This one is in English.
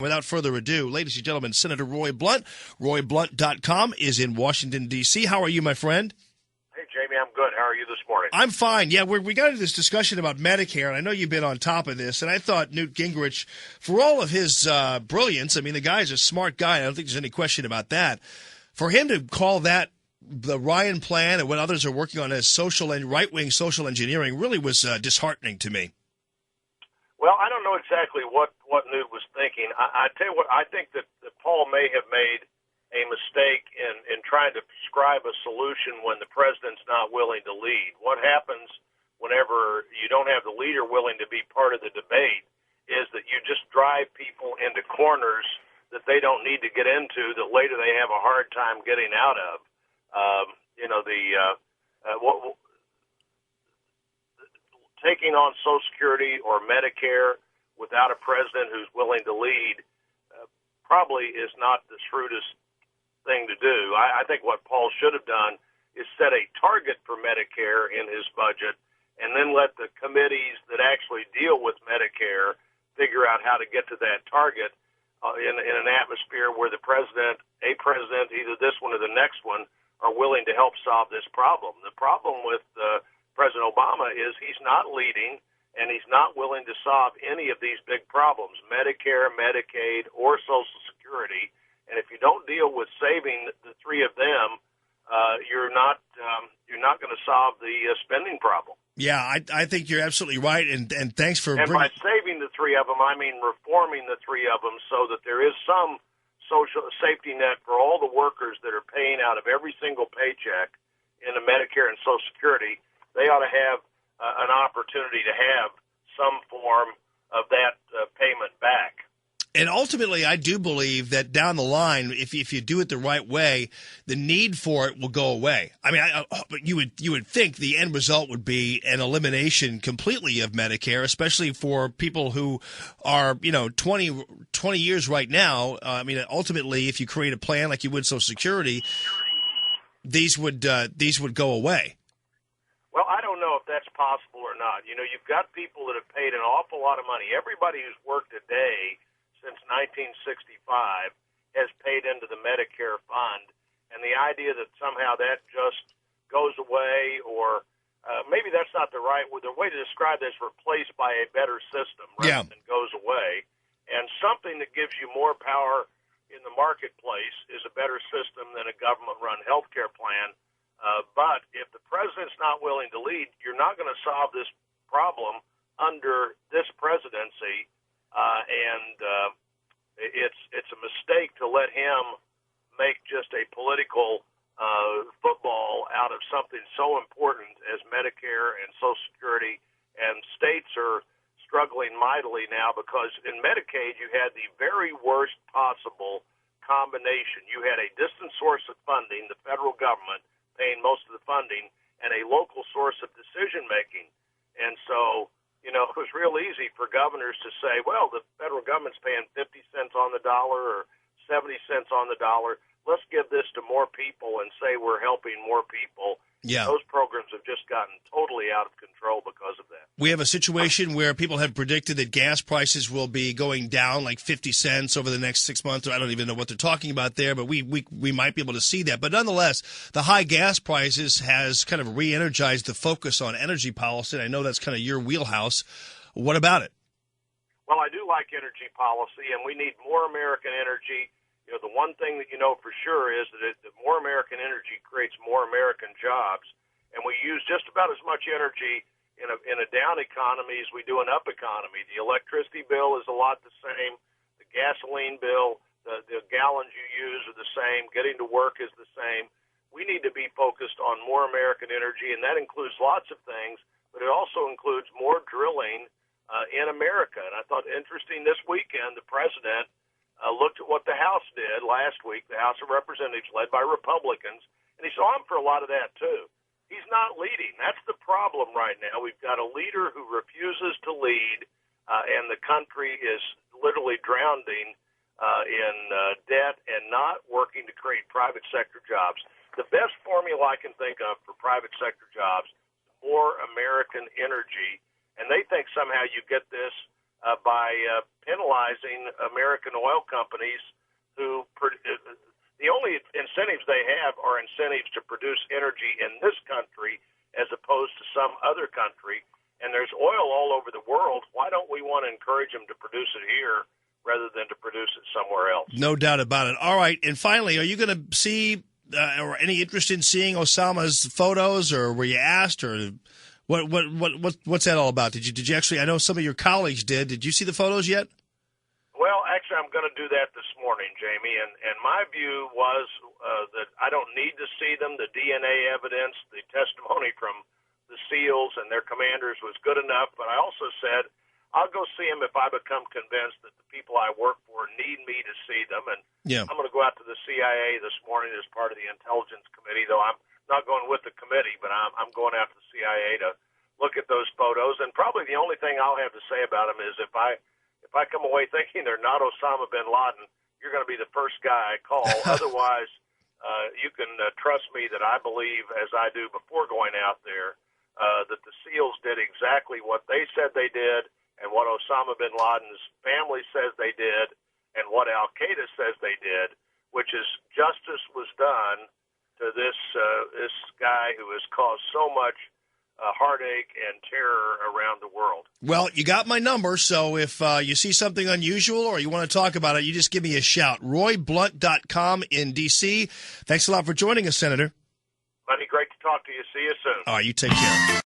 Without further ado, ladies and gentlemen, Senator Roy Blunt. RoyBlunt.com is in Washington, D.C. How are you, my friend? Hey, Jamie, I'm good. How are you this morning? I'm fine. Yeah, we got into this discussion about Medicare, and I know you've been on top of this, and I thought Newt Gingrich, for all of his brilliance, I mean, the guy's a smart guy. I don't think there's any question about that. For him to call that the Ryan plan and what others are working on as social and right-wing social engineering really was disheartening to me. Well, I don't know exactly what Newt was thinking. I tell you what, I think that Paul may have made a mistake in trying to prescribe a solution when the president's not willing to lead. What happens whenever you don't have the leader willing to be part of the debate is that you just drive people into corners that they don't need to get into, that later they have a hard time getting out of. Taking on Social Security or Medicare without a president who's willing to lead probably is not the shrewdest thing to do. I think what Paul should have done is set a target for Medicare in his budget and then let the committees that actually deal with Medicare figure out how to get to that target in an atmosphere where the president, either this one or the next one, are willing to help solve this problem. The problem with President Obama is he's not leading, and he's not willing to solve any of these big problems, Medicare, Medicaid, or Social Security. And if you don't deal with saving the three of them, you're not going to solve the spending problem. Yeah, I think you're absolutely right, and thanks for by saving the three of them, I mean reforming the three of them so that there is some social safety net for all the workers that are paying out of every single paycheck in the Medicare and Social Security. They ought to have an opportunity to have some form of that payment back. And ultimately, I do believe that down the line, if you do it the right way, the need for it will go away. I mean, you would think the end result would be an elimination completely of Medicare, especially for people who are 20 years right now. I mean, ultimately, if you create a plan like you would Social Security, these would go away. Well, I don't know if that's possible or not. You've got people that have paid an awful lot of money. Everybody who's worked a day since 1965 has paid into the Medicare fund, and the idea that somehow that just goes away, or maybe that's not the right way. The way to describe this, replaced by a better system rather than goes away, and something that gives you more power in the marketplace is a better system than a government-run health care plan. But if the president's not willing to lead, you're not going to solve this problem under this presidency, and it's a mistake to let him make just a political football out of something so important as Medicare and Social Security. And states are struggling mightily now because in Medicaid you had the very worst possible combination. You had a distant source of funding, the federal government paying most of the funding, and a local source of decision-making. And so, it was real easy for governors to say, well, the federal government's paying 50 cents on the dollar or 70 cents on the dollar. Let's give this to more people and say we're helping more people. Yeah. Those programs have just gotten totally out of control because of that. We have a situation where people have predicted that gas prices will be going down like 50 cents over the next 6 months. I don't even know what they're talking about there, but we might be able to see that. But nonetheless, the high gas prices has kind of re-energized the focus on energy policy. And I know that's kind of your wheelhouse. What about it? Well, I do like energy policy, and we need more American energy. The one thing that you know for sure is that more American energy creates more American jobs, and we use just about as much energy in a down economy as we do an up economy. The electricity bill is a lot the same. The gasoline bill, the gallons you use are the same. Getting to work is the same. We need to be focused on more American energy, and that includes lots of things, but it also includes more drilling in America. And I thought interesting this weekend, the president looked at what the House did last week, the House of Representatives led by Republicans, and he said, I'm for a lot of that too. He's not leading. That's the problem right now. We've got a leader who refuses to lead, and the country is literally drowning in debt and not working to create private sector jobs. The best formula I can think of for private sector jobs, more American energy, and they think somehow you get this by penalizing American oil companies who the only incentives they have are incentives to produce energy in this country as opposed to some other country. And there's oil all over the world. Why don't we want to encourage them to produce it here rather than to produce it somewhere else? No doubt about it. All right. And finally, are you going to see or any interest in seeing Osama's photos, or were you asked, or what's that all about? Did you actually? I know some of your colleagues did. Did you see the photos yet? Well, actually, I'm going to do that this morning, Jamie. And my view was that I don't need to see them. The DNA evidence, the testimony from the SEALs and their commanders was good enough. But I also said I'll go see them if I become convinced that the people I work for need me to see them. And I'm going to go out to the CIA this morning as part of the Intelligence Committee, though I'm not going with the committee, but I'm going out to the CIA to look at those photos. And probably the only thing I'll have to say about them is if I come away thinking they're not Osama bin Laden, you're going to be the first guy I call. Otherwise, you can trust me that I believe, as I do before going out there, that the SEALs did exactly what they said they did and what Osama bin Laden's family says they did and what Al-Qaeda says they did, which is justice was done to this guy who has caused so much heartache and terror around the world. Well, you got my number, so if you see something unusual or you want to talk about it, you just give me a shout. RoyBlunt.com in D.C. Thanks a lot for joining us, Senator. Buddy, great to talk to you. See you soon. All right, you take care.